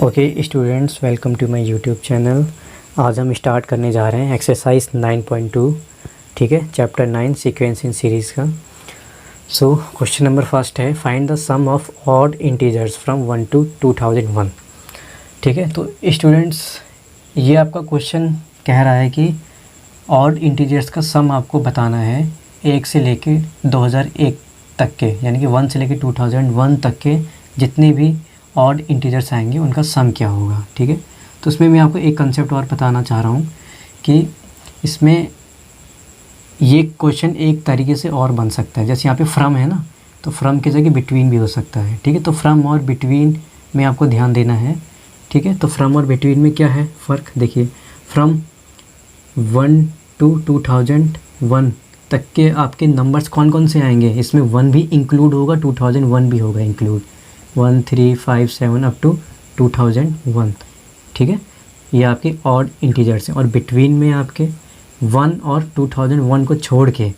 Okay students, welcome to my YouTube channel. आज हम start करने जा रहे हैं एक्सरसाइज 9.2, ठीक है, चैप्टर 9 सीक्वेंस इन सीरीज़ का। सो क्वेश्चन नंबर फर्स्ट है, find the sum of odd integers from 1 to 2001। ठीक है, तो स्टूडेंट्स ये आपका क्वेश्चन कह रहा है कि ऑड इंटीजर्स का सम आपको बताना है 1 से लेके 2001 तक के, यानी कि 1 से लेके 2001 तक के जितने भी ऑड इंटीजर्स आएंगे उनका सम क्या होगा। ठीक है, तो इसमें मैं आपको एक कंसेप्ट और बताना चाह रहा हूँ कि इसमें ये क्वेश्चन एक तरीके से और बन सकता है। जैसे यहाँ पे फ्रॉम है ना, तो फ्रॉम की जगह बिटवीन भी हो सकता है। ठीक है, तो फ्रॉम और बिटवीन में आपको ध्यान देना है। ठीक है, तो फ्रॉम और बिटवीन में क्या है फ़र्क, देखिए फ्रॉम 1 to 2001 तक के आपके नंबर्स कौन कौन से आएंगे, इसमें 1 भी इंक्लूड होगा, 2001 भी होगा इंक्लूड, 1 3 5 7 अप टू 2001। ठीक है, ये आपके ऑड इंटीजर्स हैं। और बिटवीन में आपके 1 और 2001 को छोड़ के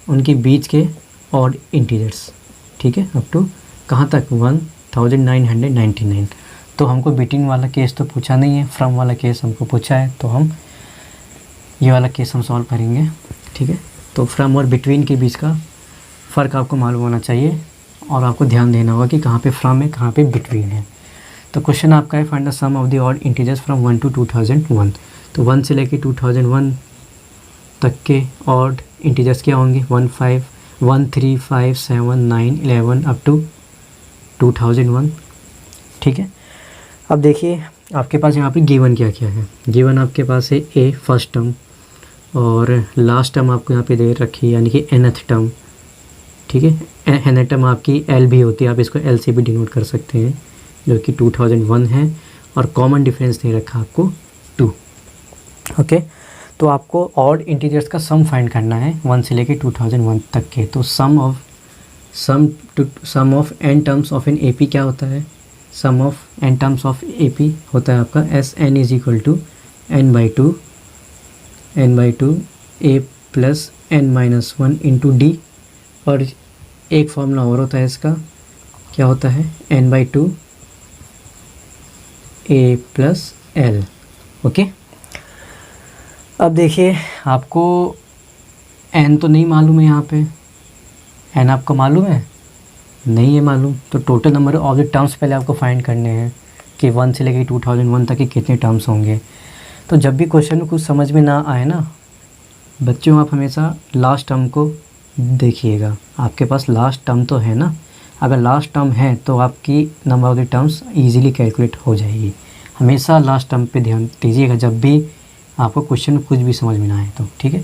उनके बीच के ऑड इंटीजर्स। ठीक है, अप टू कहाँ तक, 1999। तो हमको बिटवीन वाला केस तो पूछा नहीं है, फ्रॉम वाला केस हमको पूछा है, तो हम ये वाला केस हम सॉल्व करेंगे। ठीक है, तो फ्रॉम और बिटवीन के बीच का फ़र्क आपको मालूम होना चाहिए और आपको ध्यान देना होगा कि कहाँ पे फ्रॉम है, कहाँ पे बिटवीन है। तो क्वेश्चन आपका है, find the sum of the odd integers from 1 to 2001। तो 1 से लेके 2001 तक के ऑड इंटीजर्स क्या होंगे, 1 3 5 7 9 11 अप टू 2001। ठीक है, अब देखिए आपके पास यहाँ पे गिवन क्या क्या है। गिवन आपके पास है ए फर्स्ट टर्म और लास्ट टर्म आपको यहाँ पे दे रखी है, यानी कि nth टर्म। ठीक है, nth टर्म आपकी एल भी होती है, आप इसको एल से भी डिनोट कर सकते हैं, जो कि 2001 है। और कॉमन डिफरेंस दे रखा आपको 2। ओके, तो आपको ऑड इंटीजर्स का सम फाइंड करना है 1 से लेके 2001 तक के। तो sum of n terms of an AP क्या होता है, sum of n terms of AP होता है आपका SN is equal to n/2 a plus n-1 into D। और एक फॉर्मूला और होता है इसका, क्या होता है, n/2 a plus L। Okay, अब देखिए आपको n तो नहीं मालूम है, यहाँ पे n आपको मालूम है, नहीं है मालूम, तो total number of the terms पहले आपको फाइंड करने हैं कि 1 से लेकर 2001 तक के कितने टर्म्स होंगे। तो जब भी क्वेश्चन कुछ समझ में ना आए ना बच्चों, आप हमेशा लास्ट टर्म को देखिएगा। आपके पास लास्ट टर्म तो है ना, अगर लास्ट टर्म है तो आपकी number of the terms easily calculate हो जाएगी। हमेशा लास्ट टर्म पे ध्यान दीजिएगा जब भी आपको क्वेश्चन कुछ भी समझ में ना आए तो। ठीक है,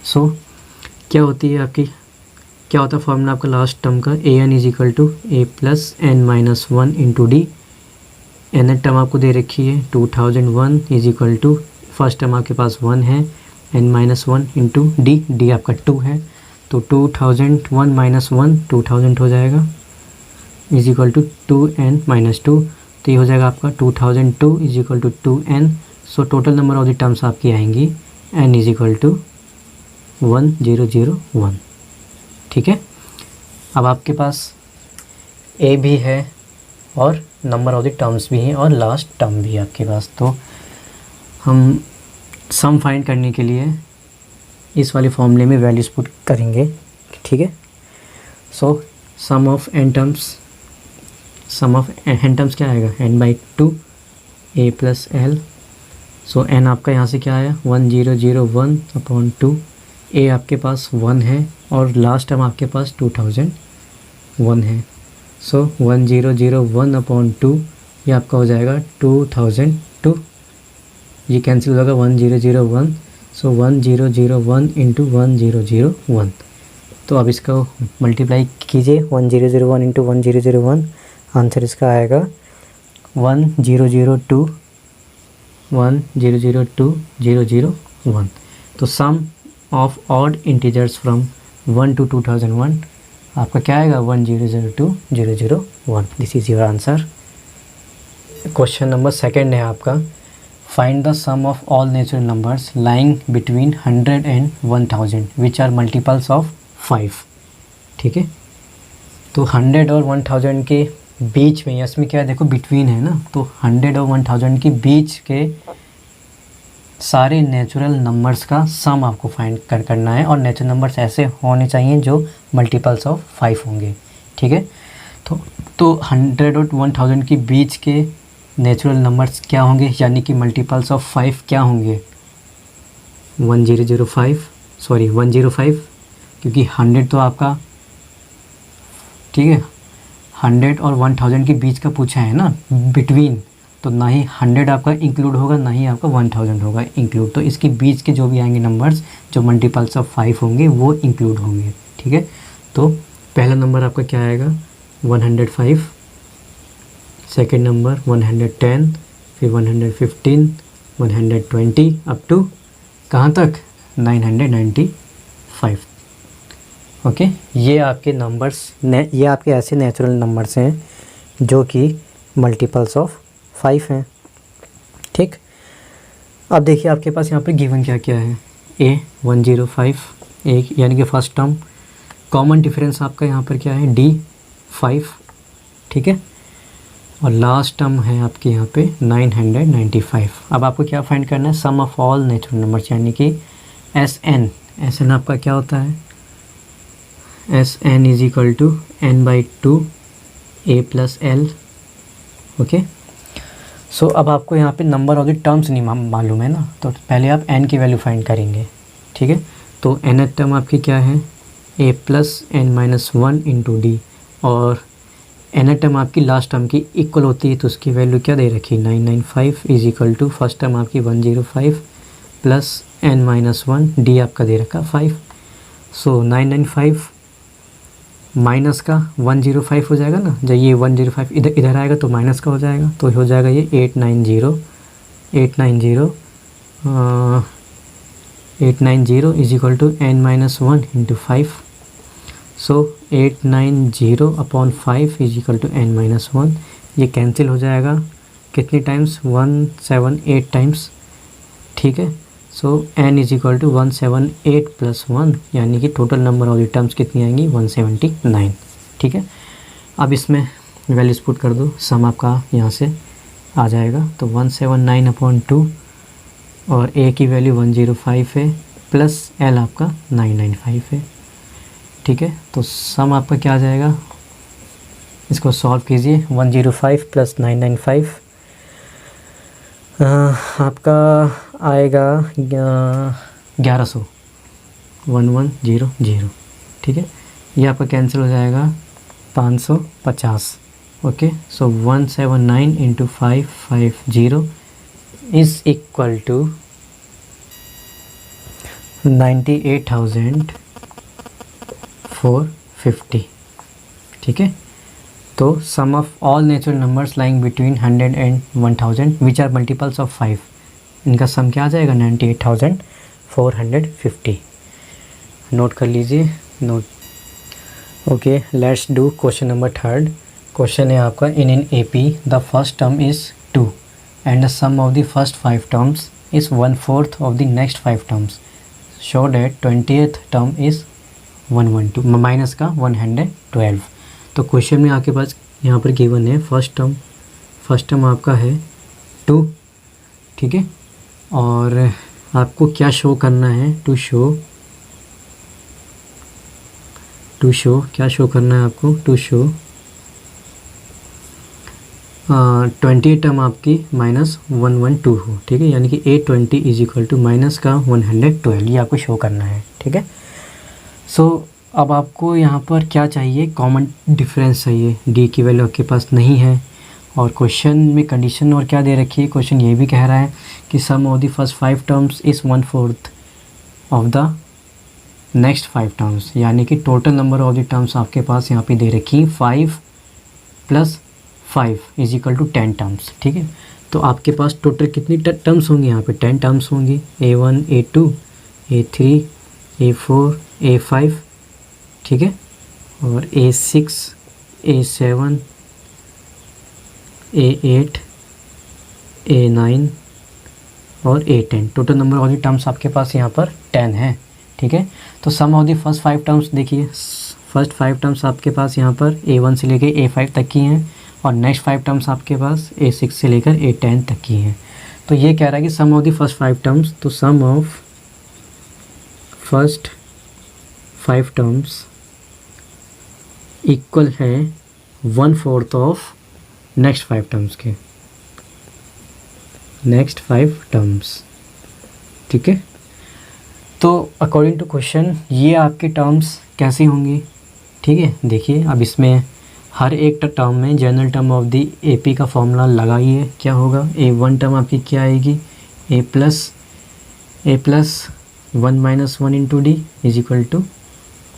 सो क्या होती है आपकी, क्या होता है फॉर्मूला आपका लास्ट टर्म का, an is equal to a plus n-1 into D. N term आपको दे रखी है 2001 is equal to, first term आपके पास 1 है, n-1 इंटू डी आपका 2 है, तो 2001 माइनस 1 2000 हो जाएगा, इज इक्वल टू 2n-2। तो ये हो जाएगा आपका 2002 is equal to 2n। So total number of the terms आपकी आएंगी n इज इक्वल टू 1001। ठीक है, अब आपके पास a भी है और नंबर ऑफ द टर्म्स भी हैं और लास्ट टर्म भी है आपके पास। तो हम सम फाइंड करने के लिए इस वाले फॉर्मूले में वैल्यूज पुट करेंगे। ठीक है, सो सम ऑफ n टर्म्स क्या आएगा, n/2 a plus l। So n आपका यहाँ से क्या आया, 1001/2। a आपके पास 1 है और लास्ट टर्म आपके पास 2001 है। सो 1001/2 ये आपका हो जाएगा 2002। ये कैंसिल होगा 1001, सो 1001 इंटू 1001। तो अब इसको मल्टीप्लाई कीजिए, 1001 इंटू 1001, आंसर इसका आएगा 1002,001। तो sum of odd integers from 1 to 2001 आपका क्या आएगा, 1002,001। This is your answer. Question number second है आपका, find the sum of all natural numbers lying between 100 and 1000 which are multiples of 5। ठीक है, तो 100 और 1000 के बीच में, इसमें क्या है देखो बिटवीन है ना, तो 100 और 1000 के बीच के सारे नेचुरल नंबर्स का सम आपको फाइंड करना है, और नेचुरल नंबर्स ऐसे होने चाहिए जो मल्टीपल्स ऑफ 5 होंगे, ठीक है। तो 100 और 1000 के बीच के नेचुरल नंबर्स क्या होंगे, यानी कि मल्टीपल्स ऑफ 5 क्या होंगे, 105, क्योंकि 100 तो आपका, ठीक है, 100 और 1000 के बीच का पूछा है ना, बिटवीन, तो ना ही 100 आपका इंक्लूड होगा, ना ही आपका 1000 होगा इंक्लूड, तो इसके बीच के जो भी आएंगे नंबर्स जो मल्टीपल्स ऑफ 5 होंगे वो इंक्लूड होंगे, ठीक है। तो पहला नंबर आपका क्या आएगा 105, सेकेंड नंबर 110, फिर 115, 120 अप टू कहाँ तक 995। ओके, ये आपके नंबर्स ये आपके ऐसे नेचुरल नंबर्स हैं जो कि मल्टीपल्स ऑफ 5 हैं, ठीक। अब देखिए आपके पास यहाँ पे गिवन क्या क्या है, A105 एक, यानी कि फर्स्ट टर्म, कॉमन डिफरेंस आपका यहाँ पर क्या है D5, ठीक है, और लास्ट टर्म है आपके यहाँ पे 995। अब आपको क्या फाइंड करना है, sum of all natural numbers, यानी कि SN आपका क्या होता है, SN is equal to n/2 A plus L। Okay, so अब आपको यहाँ पे नंबर ऑफ द टर्म्स नहीं मालूम है ना, तो पहले आप n की वैल्यू फाइंड करेंगे, ठीक है। तो n टर्म आपकी क्या है A plus n-1 into D, और n टर्म आपकी लास्ट टर्म की इक्वल होती है, तो उसकी वैल्यू क्या दे रखी 995 is equal to first term आपकी 105 प्लस n-1, डी आपका दे रखा 5। सो 995 माइनस का 105 हो जाएगा ना, जब ये 105 इधर आएगा तो माइनस का हो जाएगा, तो हो जाएगा ये 890 is equal to n-1 into 5। So 890 upon 5 is equal to n-1, ये कैंसिल हो जाएगा कितनी टाइम्स 178 टाइम्स, ठीक है। So n is equal to 178 plus 1, यानी कि total number of the terms कितनी आएंगी 179, ठीक है। अब इसमें वैल्यूज पुट कर दो, सम आपका यहाँ से आ जाएगा, तो 179 अपॉन 2 और a की वैल्यू 105 है प्लस l आपका 995 है, ठीक है। तो सम आपका क्या आ जाएगा, इसको सॉल्व कीजिए, 105 प्लस 995 आपका आएगा 1100, 1100, ठीक है। ये आपका कैंसिल हो जाएगा 550। Okay, so 179 into 550 is equal to 98,450, ठीक है। तो sum of all natural numbers lying between 100 and 1000 which are multiples of 5, इनका सम क्या आ जाएगा 98,450। नोट कर लीजिए, note. Okay, let's do question number 3। Question है आपका, in AP the first term is 2 and the sum of the first 5 terms is 1/4 of the next 5 terms, show that 20th term is 112 minus का 112। तो question में आपके पास यहाँ पर given है फर्स्ट टर्म आपका है 2, ठीक है, और आपको क्या शो करना है, टू शो क्या शो करना है आपको, टू शो 20 टर्म आपकी -112 हो, ठीक है, यानी कि 820 इज इक्वल टू माइनस का 112, ये आपको शो करना है, ठीक है। सो अब आपको यहाँ पर क्या चाहिए, कॉमन डिफरेंस चाहिए, डी की वैल्यू आपके पास नहीं है, और क्वेश्चन में कंडीशन और क्या दे रखी है, क्वेश्चन ये भी कह रहा है कि sum of the first 5 terms is 1/4 of the next 5 terms, यानी कि total number of the terms आपके पास यहाँ पे दे रखी 5 + 5 इज इक्वल टू 10 टर्म्स, ठीक है। तो आपके पास टोटल कितनी टर्म्स होंगी, यहाँ पे 10 टर्म्स होंगी, A1 A2 A3 A4 A5, ठीक है, और A6 A7 A8 A9 और A10, total number of the terms आपके पास यहाँ पर 10 है, ठीक है। तो sum of the first 5 terms देखिए, फर्स्ट 5 टर्म्स आपके पास यहाँ पर A1 से लेके A5 तक की हैं, और नेक्स्ट 5 टर्म्स आपके पास A6 से लेकर A10 तक की हैं। तो ये कह रहा है कि sum of the first 5 terms, तो sum of first 5 terms equal है 1/4 ऑफ नेक्स्ट 5 टर्म्स के, नेक्स्ट 5 टर्म्स। ठीक है, तो अकॉर्डिंग टू क्वेश्चन ये आपके टर्म्स कैसी होंगी? ठीक है, देखिए अब इसमें हर एक टर्म में general term of the AP का फॉर्मूला लगाइए। क्या होगा? A1 टर्म आपकी क्या आएगी? A plus 1 minus 1 into D is equal to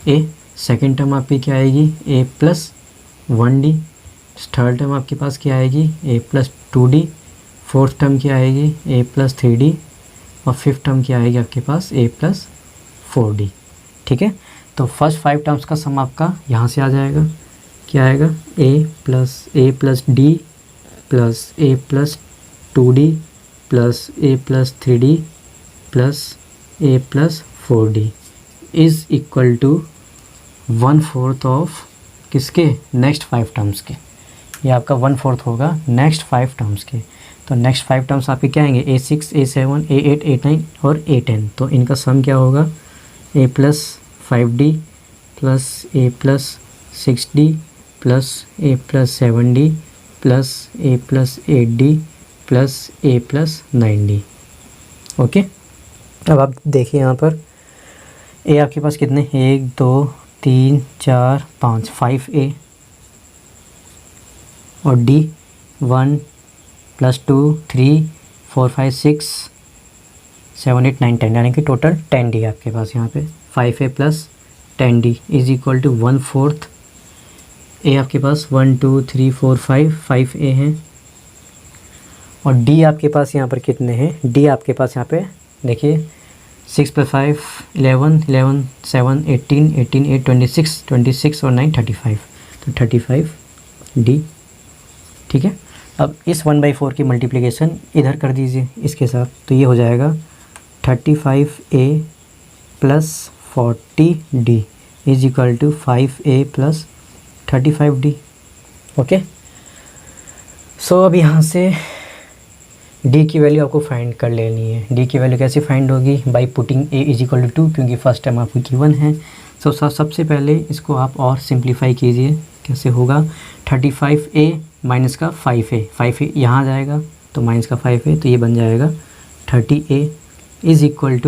A। Second term आपकी क्या आएगी? A plus 1D। Third term आपके पास क्या आएगी? A plus 2D। Fourth term क्या आएगी? A plus 3D। और फिफ्थ टर्म क्या आएगी आपके पास? A plus 4D। ठीक है, तो फर्स्ट 5 टर्म्स का सम आपका यहाँ से आ जाएगा। क्या आएगा? A plus D plus A plus 2D plus A plus 3D plus A plus 4D is equal to 1/4 of किसके? नेक्स्ट 5 टर्म्स के। ये आपका 1/4 होगा नेक्स्ट 5 टर्म्स के। तो नेक्स्ट 5 टर्म्स आपके क्या आएंगे? A6, A7, A8, A9 और A10। तो इनका सम क्या होगा? A plus 5D plus A plus 6D plus A plus 7D plus A plus 8D plus A plus 9D। Okay, अब आप देखिए यहाँ पर A आपके पास कितने? 1 2 3 4 5 5A और D 1 प्लस 2 3 4 5 6 7 8 9 10, यानी कि टोटल 10D आपके पास यहाँ पे। 5A plus 10D is equal to 1/4। A आपके पास 1 2 3 4 5A हैं और D आपके पास यहाँ पर कितने हैं? D आपके पास यहाँ पे देखिए 6 + 5 11 11 7 18 18 8 26 26 और 9 35, तो 35D। ठीक है, अब इस 1/4 की मल्टीप्लिकेशन इधर कर दीजिए इसके साथ, तो ये हो जाएगा 35A plus 40D is equal to 5A plus 35D। Okay, so अब यहाँ से D की वैल्यू आपको फाइंड कर लेनी है। D की वैल्यू कैसे फाइंड होगी? By putting A is equal to 2, क्योंकि फर्स्ट टाइम आपको गिवन है। सो सबसे पहले इसको आप और सिंप्लीफाई कीजिए। कैसे होगा? 35A माइनस का 5A यहाँ आ जाएगा, तो माइनस का 5A, तो ये बन जाएगा 30A इज इक्वल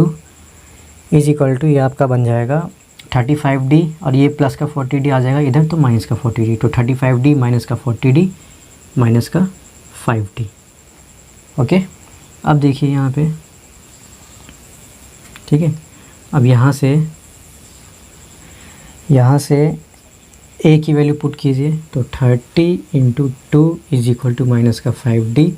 टू ये आपका बन जाएगा 35D और ये प्लस का 40D आ जाएगा इधर, तो माइनस का 40D, तो 35D माइनस का 40D माइनस का 5D। ओके, अब देखिए यहाँ पे, ठीक है, अब यहाँ से A की वैल्यू पुट कीजिए, तो 30 × 2 इज इक्वल टू माइनस का 5D,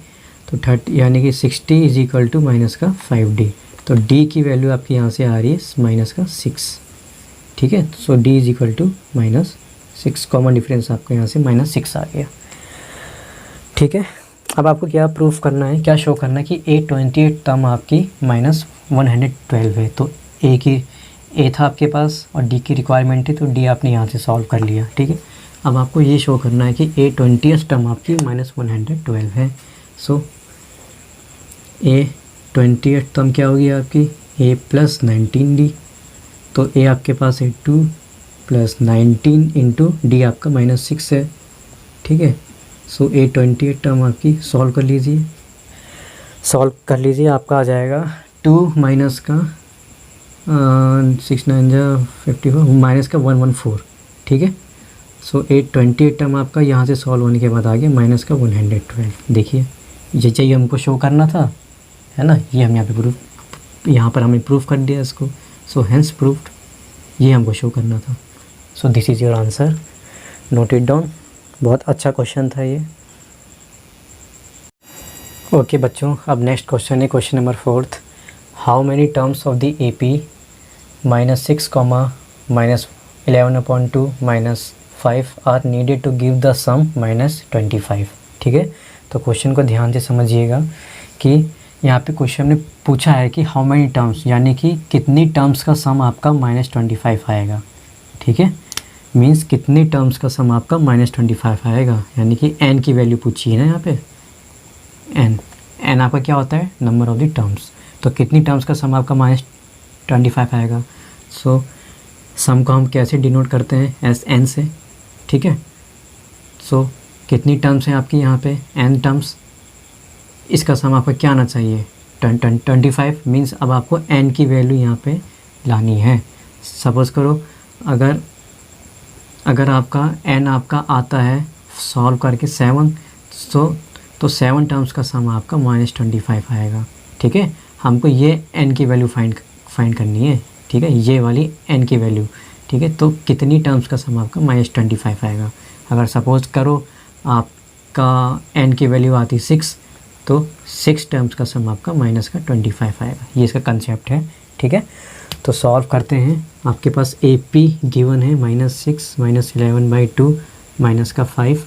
तो 30 यानी कि 60 इज इक्वल टू माइनस का 5D। तो D की वैल्यू आपकी यहाँ से आ रही है माइनस का 6। ठीक है, so D is equal to -6, common difference आपको यहाँ से -6 आ गया। ठीक है, अब आपको क्या प्रूफ करना है, क्या शो करना है कि A28 टर्म आपकी -112 है। तो A था आपके पास और D की रिक्वायरमेंट है, तो D आपने यहाँ से सॉल्व कर लिया। ठीक है, अब आपको ये शो करना है कि A20 टर्म आपकी -112 है। सो A28 टर्म क्या होगी आपकी? A प्लस 19D, तो A आपके पास है 2 प्लस 19 इंटू D आपका -6 है। ठीक है, सो A28 टर्म आपकी सॉल्व कर लीजिए, आपका आ जाएगा 2 माइनस का 6 9 54 माइनस का 114। ठीक है, सो A28 टर्म आपका यहाँ से सॉल्व होने के बाद आ गया माइनस का 112। देखिए ये चाहिए हमको शो करना था, है ना, ये हम यहाँ पर हमने प्रूफ कर दिया इसको। सो हेंस प्रूफ्ड, ये हमको शो करना था। So this is your answer, note it down. बहुत अच्छा क्वेश्चन था ये। ओके बच्चों, अब नेक्स्ट क्वेश्चन है question number 4। How many terms of the AP -6, -11/2 -5 are needed to give the sum -25। ठीक है, तो क्वेश्चन को ध्यान से समझिएगा कि यहाँ पे क्वेश्चन ने पूछा है कि हाउ मैनी टर्म्स, यानी कि कितनी टर्म्स का सम आपका -25 आएगा। ठीक है, मीन्स कितने टर्म्स का सम आपका -25 आएगा, यानी कि n की वैल्यू पूछी है ना यहाँ पे। n आपका क्या होता है, नंबर ऑफ द टर्म्स। तो कितनी टर्म्स का सम आपका -25 आएगा। सो सम को हम कैसे डिनोट करते हैं, एस n से, ठीक है। सो कितनी टर्म्स हैं आपकी यहाँ पे, n टर्म्स, इसका सम आपका क्या आना चाहिए 25। मीन्स अब आपको n की वैल्यू यहाँ पे लानी है। सपोज़ करो अगर आपका n आपका आता है सॉल्व करके 7, तो 7 टर्म्स का सम आपका -25 आएगा, ठीक है। हमको ये n की वैल्यू फाइंड करनी है, ठीक है, ये वाली n की वैल्यू, ठीक है। तो कितनी टर्म्स का सम आपका -25 आएगा। अगर सपोज़ करो आपका n की वैल्यू आती 6, तो 6 टर्म्स का सम आपका -25 आएगा। ये इसका कंसेप्ट है, ठीक है। तो सॉल्व करते हैं। आपके पास AP गिवन है -6 -11/2 -5।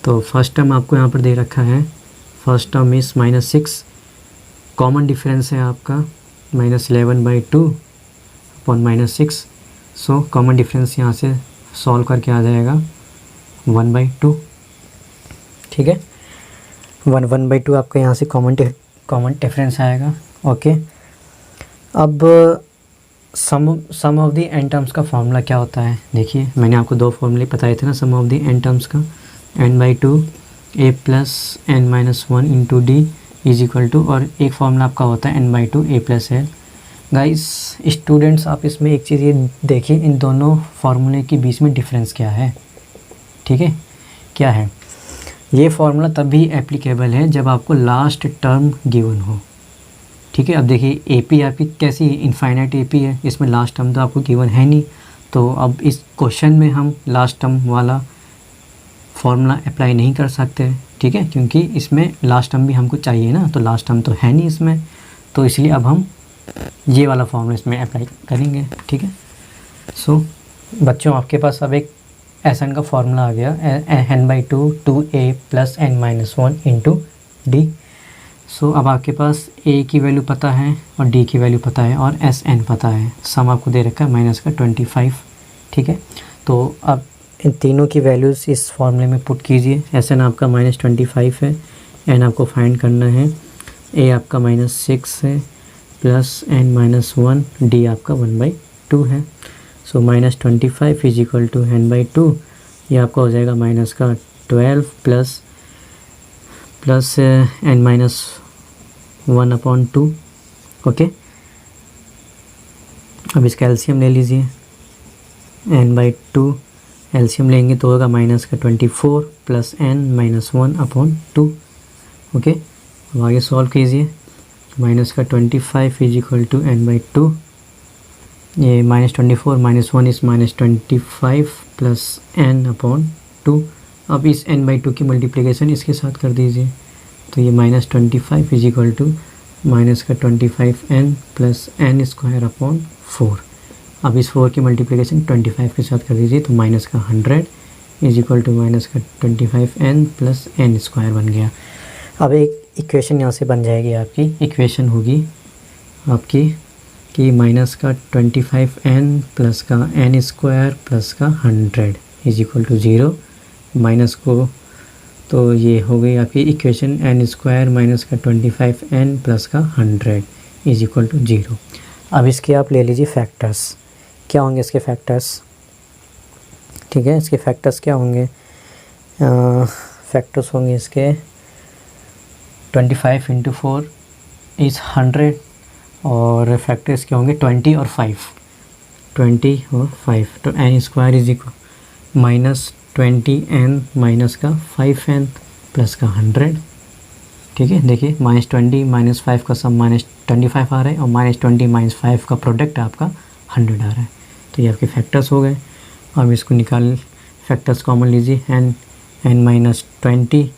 तो फर्स्ट टर्म आपको यहाँ पर दे रखा है, फर्स्ट टर्म इस -6, कॉमन डिफरेंस है आपका -11/2 अपॉन -6। सो कॉमन डिफरेंस यहाँ से सॉल्व करके आ जाएगा 1/2, ठीक है। 1/2 आपका यहाँ से कॉमन डिफरेंस आएगा, ओके। अब सम ऑफ द एन टर्म्स का फॉर्मूला क्या होता है, देखिए मैंने आपको 2 फॉर्मूले बताए थे ना sum of the n terms का। n/2 a plus n-1 into D is equal to, और एक फॉर्मूला आपका होता है n/2 a plus l। Guys students, आप इसमें एक चीज़ ये देखिए, इन दोनों फार्मूले के बीच में डिफरेंस क्या है, ठीक है, क्या है। ये फार्मूला तभी एप्लीकेबल है जब आपको लास्ट टर्म गिवन हो, ठीक है। अब देखिए AP आपकी कैसी इनफाइनाइट AP है, इसमें लास्ट टर्म तो आपको गिवन है नहीं। तो अब इस क्वेश्चन में हम लास्ट टर्म वाला फार्मूला अप्लाई नहीं कर सकते, ठीक है, क्योंकि इसमें लास्ट टर्म भी हमको चाहिए ना, तो लास्ट टर्म तो है नहीं इसमें, तो इसलिए अब हम ये वाला फार्मूला इसमें अप्लाई करेंगे, ठीक है। सो बच्चों, आपके पास अब एक SN का फार्मूला आ गया, n/2 2a plus n-1 into D. सो अब आपके पास a की वैल्यू पता है और d की वैल्यू पता है और SN पता है, सम आपको दे रखा है -25, ठीक है। तो अब इन तीनों की वैल्यूज़ इस फार्मूले में पुट कीजिए। SN आपका -25 है, n आपको फाइंड करना है, a आपका -6 है प्लस n-1, d आपका 1/2 है। सो -25 इज इक्वल टू n/2, ये आपका हो जाएगा -12 प्लस n-1 अपॉन 2, ओके। अब इसका एलसीएम ले लीजिए, n/2 एलसीएम लेंगे तो होगा -24 प्लस n-1 अपॉन 2, ओके। अब आगे सॉल्व कीजिए, -25 इज इक्वल टू n/2, ये -24 -1 इस -25 प्लस n अपॉन 2। अब इस n/2 की मल्टीप्लिकेशन इसके साथ कर दीजिए, तो ये -25 is equal to -25n plus n square upon 4। अब इस 4 की मल्टीप्लिकेशन 25 के साथ कर दीजिए, तो -100 is equal to -25n plus n square बन गया। अब एक इक्वेशन यहाँ से बन जाएगी, आपकी इक्वेशन होगी आपकी कि -25n प्लस का n स्क्वायर प्लस का 100 इज इक्वल टू 0, माइनस को, तो ये हो गई आपकी इक्वेशन n स्क्वायर माइनस का 25n प्लस का 100 इज इक्वल टू 0। अब इसके आप ले लीजिए फैक्टर्स, क्या होंगे इसके फैक्टर्स, ठीक है। इसके फैक्टर्स क्या होंगे, फैक्टर्स होंगे इसके 25 × 4 इज़ 100, और फैक्टर्स क्या होंगे 20 और 5, 20 और 5। तो n square is equal -20n minus का 5n प्लस का 100, ठीक है। देखिए -20 -5 का सम -25 आ रहा है, और -20 -5 का प्रोडक्ट आपका 100 आ रहा है। तो ये आपके फैक्टर्स हो गए। अब इसको निकाल, फैक्टर्स कॉमन लीजिए, n -20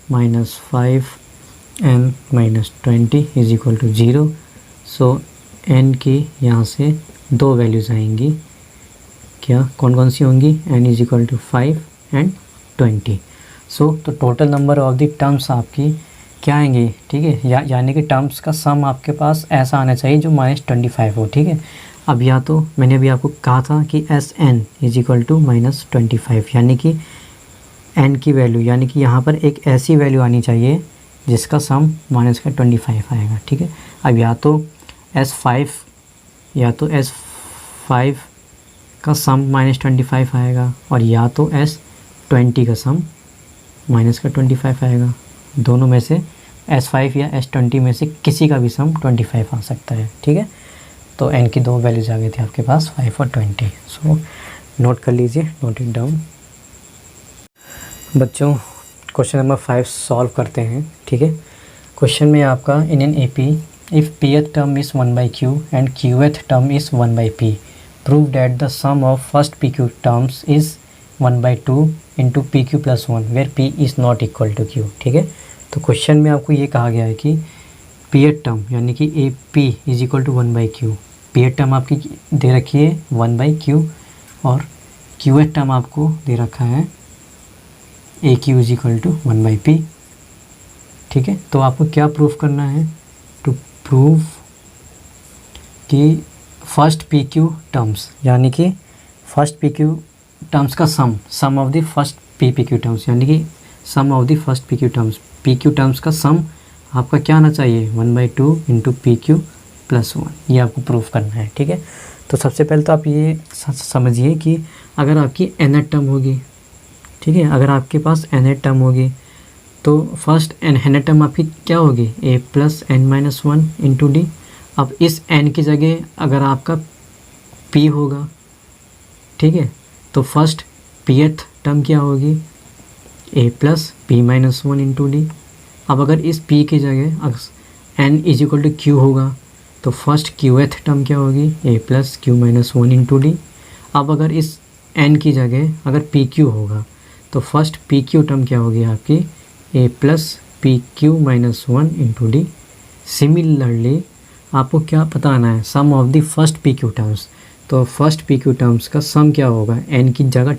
-5n -20 is equal to 0। So n की यहाँ से 2 वैल्यूज़ आएंगी, क्या कौन कौन सी होंगी, n is equal to 5 and 20। So तो total number of the terms आपकी क्या आएंगी, ठीक है, यानी कि टर्म्स का सम आपके पास ऐसा आना चाहिए जो -25 हो, ठीक है। अब या तो मैंने अभी आपको कहा था कि S n is equal to -25, यानी कि एन की वैल्यू, यानी कि यहाँ पर एक ऐसी वैल्यू आनी चाहिए जिसका सम माइनस का 25 आएगा, ठीक है। अब या तो S5 का सम -25 आएगा, और या तो S20 का सम माइनस का 25 आएगा। दोनों में से S5 या S20 में से किसी का भी सम 25 आ सकता है, ठीक है। तो n की 2 वैल्यूज आ गई थी आपके पास, 5 और 20। सो नोट कर लीजिए, नोट इट डाउन। बच्चों क्वेश्चन नंबर 5 सॉल्व करते हैं, ठीक है। क्वेश्चन में आपका in an AP if pth term is 1/q and qth term is 1/p, prove that the sum of first pq terms is 1/2 into pq plus 1 where p is not equal to q, ठीक है। तो question में आपको ये कहा गया है कि pth टर्म यानी कि AP is equal to 1/q, pth term आपकी दे रखी है 1/q, और qth टर्म आपको दे रखा है AQ is equal to 1/p, ठीक है। तो आपको क्या प्रूफ करना है? टू प्रूव कि फर्स्ट PQ टर्म्स, यानी कि फर्स्ट PQ टर्म्स का sum of the first PQ terms, यानी कि sum of the first PQ terms, PQ terms का सम आपका क्या आना चाहिए 1/2 इंटू PQ प्लस 1, ये आपको प्रूफ करना है, ठीक है। तो सबसे पहले तो आप ये समझिए कि अगर आपकी nth टर्म होगी, ठीक है, अगर आपके पास nth टर्म होगी तो फर्स्ट nth टर्म आपकी क्या होगी a plus n-1 into D. अब इस n की जगह अगर आपका p होगा, ठीक है, तो फर्स्ट pth टर्म क्या होगी a plus p-1 into D. अब अगर इस p की जगह अगर n is equal to q होगा तो फर्स्ट qth टर्म क्या होगी a plus q-1 into D. अब अगर इस n की जगह अगर pq होगा तो फर्स्ट pq टर्म क्या होगी आपकी a plus pq-1 into D. Similarly आपको क्या बताना है? Sum of the first PQ terms. तो फर्स्ट PQ टर्म्स का सम क्या होगा? n की जगह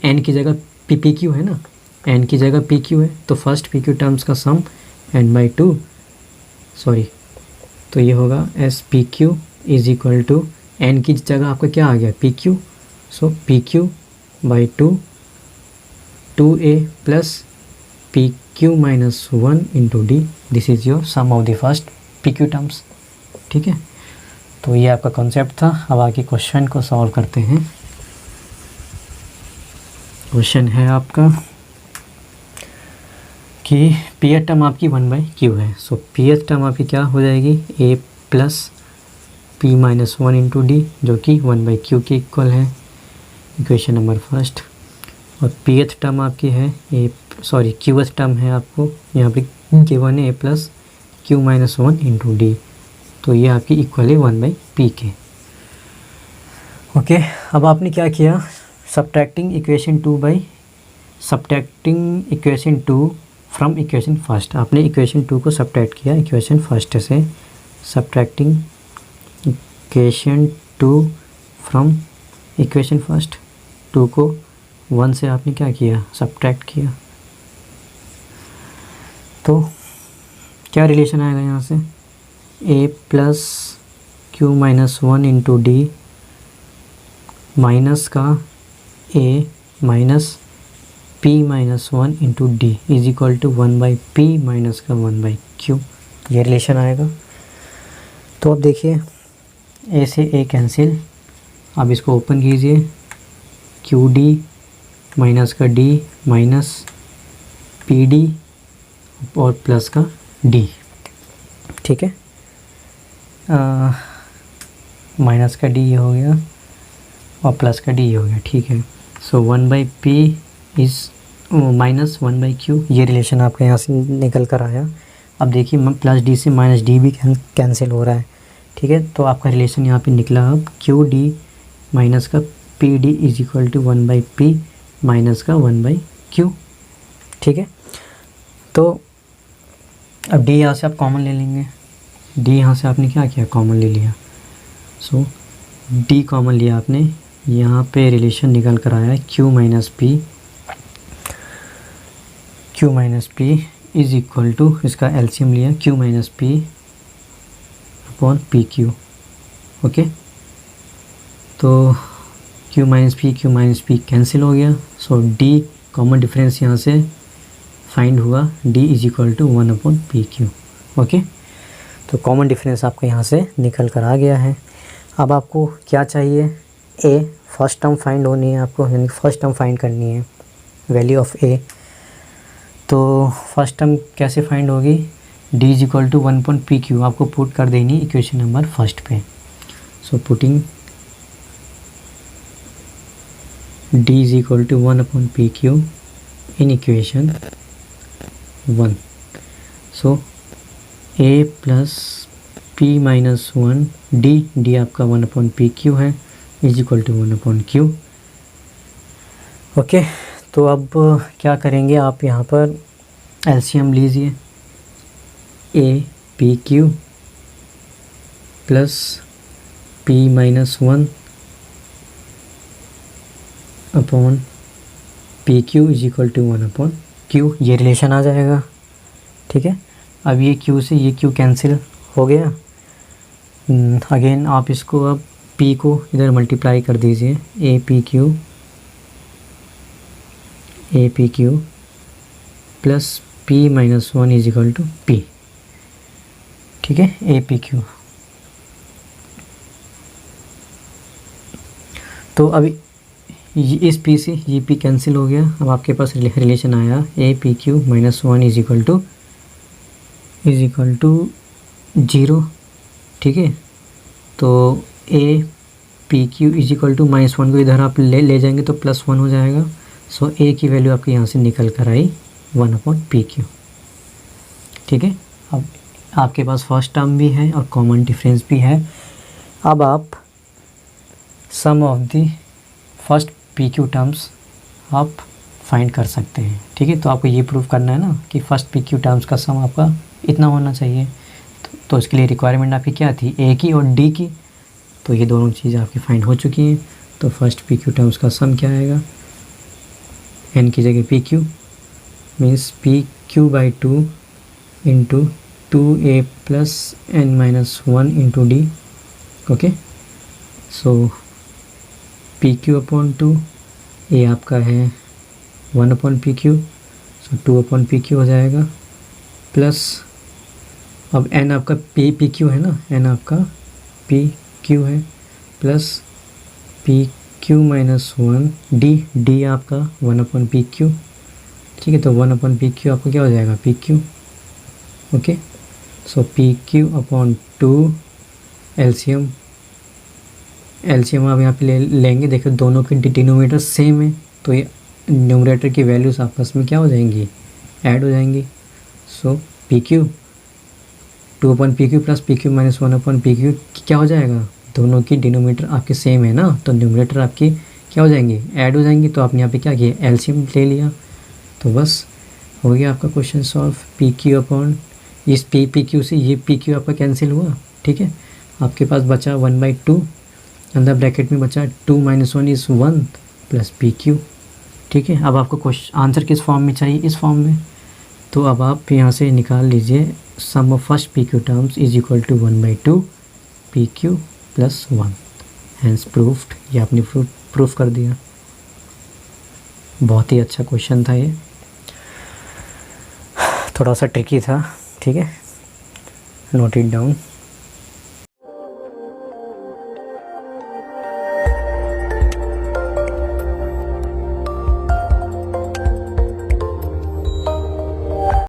n की जगह PQ है ना, n की जगह PQ है, तो फर्स्ट PQ टर्म्स का सम n/2 तो ये होगा SPQ is equal to n की जगह आपका क्या आ गया PQ, so PQ/2 2a plus PQ-1 into d. This is your sum of the first PQ terms, ठीक है। तो ये आपका कॉन्सेप्ट था। अब आगे क्वेश्चन को सॉल्व करते हैं। क्वेश्चन है आपका कि pth टर्म आपकी 1/q है, सो pth टर्म आपकी क्या हो जाएगी a plus p-1 into D, जो कि 1/q के इक्वल है, इक्वेशन नंबर फर्स्ट। और pth टर्म आपकी है qth टर्म है आपको यहाँ पे गिवन है a plus q-1 into D, तो ये आपकी इक्वल है 1/p के। ओके, अब आपने क्या किया? Subtracting equation 2 from equation first. आपने इक्वेशन 2 को सब्ट्रैक्ट किया इक्वेशन फर्स्ट से। Subtracting equation 2 from equation first, 2 को 1 से आपने क्या किया? सब्ट्रैक्ट किया। तो क्या रिलेशन आएगा यहाँ से? a plus q-1 into d minus का a minus p-1 into D is equal to 1/p minus का 1/q, ये रिलेशन आएगा। तो अब देखिए a से a कैंसिल, अब इसको ओपन कीजिए, qd माइनस का d माइनस pd और प्लस का d, ठीक है। माइनस का d ये हो गया और प्लस का d ये हो गया, ठीक है। सो 1/p इज़ माइनस 1/q, ये रिलेशन आपके यहाँ से निकल कर आया। अब देखिए प्लस d से माइनस d भी कैंसिल हो रहा है, ठीक है। तो आपका रिलेशन यहाँ पे निकला अब qd माइनस का pd is equal to 1/p minus का 1/q, ठीक है। तो अब d यहाँ से आप कॉमन ले लेंगे, d यहाँ से आपने क्या किया? कॉमन ले लिया। सो d कॉमन लिया आपने, यहाँ पे रिलेशन निकल कर आया q minus p is equal to, इसका एलसीएम लिया q minus p upon PQ, okay, तो Q माइनस पी कैंसिल हो गया। सो D कॉमन डिफरेंस यहाँ से फाइंड हुआ, D is equal to 1/PQ। Okay, तो कॉमन डिफरेंस आपका यहाँ से निकल कर आ गया है। अब आपको क्या चाहिए, A फर्स्ट टर्म फाइंड होनी है आपको, यानी फर्स्ट टर्म फाइंड करनी है, वैल्यू ऑफ A। तो फर्स्ट टर्म कैसे फाइंड होगी, D is equal to 1/PQ आपको पुट कर देनी इक्वेशन नंबर फर्स्ट पे। So putting D is equal to 1/PQ in equation 1. So A plus P minus 1 D आपका 1/PQ है is equal to 1/Q। Okay, तो अब क्या करेंगे आप यहाँ पर एलसीएम लीजिए, APQ plus P minus 1 upon PQ is equal to 1/Q, ये रिलेशन आ जाएगा। ठीक है, अब ये Q से ये Q कैंसिल हो गया। अगेन आप इसको अब P को इधर मल्टीप्लाई कर दीजिए, APQ plus P minus 1 is equal to P। ठीक है, APQ। तो अभी इस P से ये P कैंसिल हो गया। अब आपके पास रिलेशन आया APQ minus 1 is equal to 0। ठीक है, तो APQ is equal to minus 1 को इधर आप ले जाएंगे तो प्लस 1 हो जाएगा। सो A की वैल्यू आपके यहाँ से निकल कर आई 1/PQ। ठीक है, अब आपके पास फर्स्ट टर्म भी है और कॉमन डिफरेंस भी है। अब आप sum of the first PQ terms आप फाइंड कर सकते हैं। ठीक है, तो आपको ये प्रूव करना है ना कि फर्स्ट PQ टर्म्स का सम आपका इतना होना चाहिए। तो इसके लिए रिक्वायरमेंट आपकी क्या थी, A की और D की। तो ये दोनों चीज़ आपकी फाइंड हो चुकी हैं। तो फर्स्ट PQ टर्म्स का सम क्या आएगा, n की जगह PQ means PQ/2 into 2A plus n minus 1 into D। Okay, so PQ/2, A आपका है 1/PQ, सो 2/PQ हो जाएगा, प्लस अब n आपका PQ है ना, n आपका PQ है, प्लस PQ माइनस 1 D आपका 1/PQ। ठीक है, तो 1/PQ आपका क्या हो जाएगा, PQ। ओके, सो PQ/2 एलसीएम आप यहाँ पे लेंगे। देखो दोनों के डिनोमिनेटर सेम है, तो ये न्यूमरेटर की वैल्यूज़ आपस में क्या हो जाएंगी, ऐड हो जाएंगी। सो PQ 2/PQ plus PQ minus 1/PQ क्या हो जाएगा, दोनों की डिनोमिनेटर आपके सेम है ना, तो न्यूमरेटर आपकी क्या हो जाएंगी, ऐड हो जाएंगी। तो आपने यहाँ पे क्या किया, एलसीएम ले लिया। तो बस हो गया आपका क्वेश्चन सॉल्व। PQ इस PQ से ये PQ आपका कैंसिल हुआ। ठीक है, आपके पास बचा 1/2, अंदर ब्रैकेट में बचा 2 माइनस 1 इज़ 1 प्लस PQ। ठीक है, अब आपको क्वेश्चन आंसर किस फॉर्म में चाहिए, इस फॉर्म में। तो अब आप यहाँ से निकाल लीजिए, sum of first PQ terms is equal to 1/2 PQ plus 1। Hence proved, ये आपने प्रूफ कर दिया। बहुत ही अच्छा क्वेश्चन था ये, थोड़ा सा ट्रिकी था। ठीक है, नोट इट डाउन।